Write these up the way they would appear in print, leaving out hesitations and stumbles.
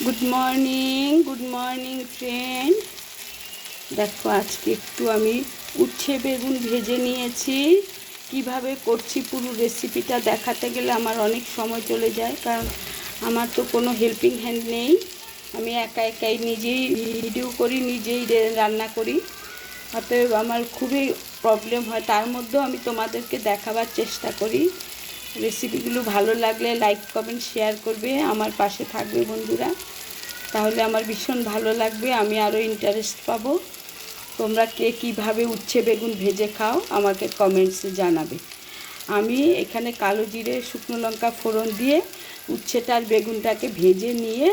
Good morning friend. দেখো আজকে একটু আমি উচ্ছে বেগুন ভেজে নিয়েছি। কিভাবে করছি পুরো রেসিপিটা দেখাতে গেলে আমার অনেক সময় চলে যায়, কারণ আমার তো কোনো হেল্পিং হ্যান্ড নেই। আমি একাই নিজেই ভিডিও করি, নিজেই রান্না করি, অতএব আমার খুবই প্রবলেম হয়। তার মধ্যেও আমি তোমাদেরকে দেখাবার চেষ্টা করি। রেসিপিগুলো ভালো লাগলে লাইক কমেন্ট শেয়ার করবে, আমার পাশে থাকবে বন্ধুরা, তাহলে আমার ভীষণ ভালো লাগবে, আমি আরও ইন্টারেস্ট পাবো। তোমরা কে কীভাবে উচ্ছে বেগুন ভেজে খাও আমাকে কমেন্টসে জানাবে। আমি এখানে কালো জিরে শুকনো লঙ্কা ফোড়ন দিয়ে উচ্ছেটার বেগুনটাকে ভেজে নিয়ে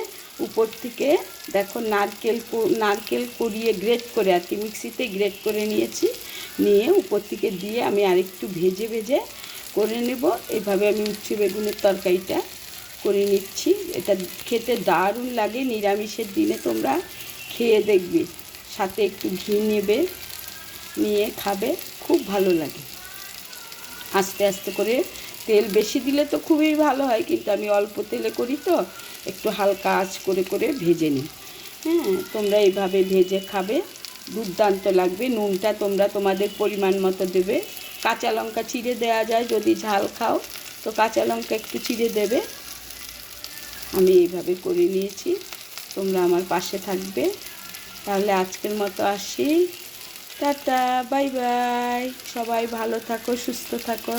উপর থেকে দেখো নারকেল কুড়িয়ে গ্রেট করে, আর কি মিক্সিতে গ্রেট করে নিয়েছি, নিয়ে উপর থেকে দিয়ে আমি আরেকটু ভেজে করে নেব। এইভাবে আমি উচ্ছে বেগুনের তরকারিটা করে নিচ্ছি। এটা খেতে দারুণ লাগে, নিরামিষের দিনে তোমরা খেয়ে দেখবে, সাথে একটু ঘি নেবে, নিয়ে খাবে, খুব ভালো লাগে। আস্তে আস্তে করে, তেল বেশি দিলে তো খুবই ভালো হয়, কিন্তু আমি অল্প তেলে করি তো একটু হালকা আঁচ করে ভেজে নিই। হ্যাঁ, তোমরা এইভাবে ভেজে খাবে, দুর্দান্ত লাগবে। নুনটা তোমরা তোমাদের পরিমাণ মতো দেবে। কাঁচা লঙ্কা চিড়ে দেওয়া যায়, যদি ঝাল খাও তো কাঁচা লঙ্কা একটু চিড়ে দেবে। আমি এইভাবে করে নিয়েছি, তোমরা আমার পাশে থাকবে। তাহলে আজকের মতো আসি, টাটা, বাই বাই। সবাই ভালো থাকো, সুস্থ থাকো।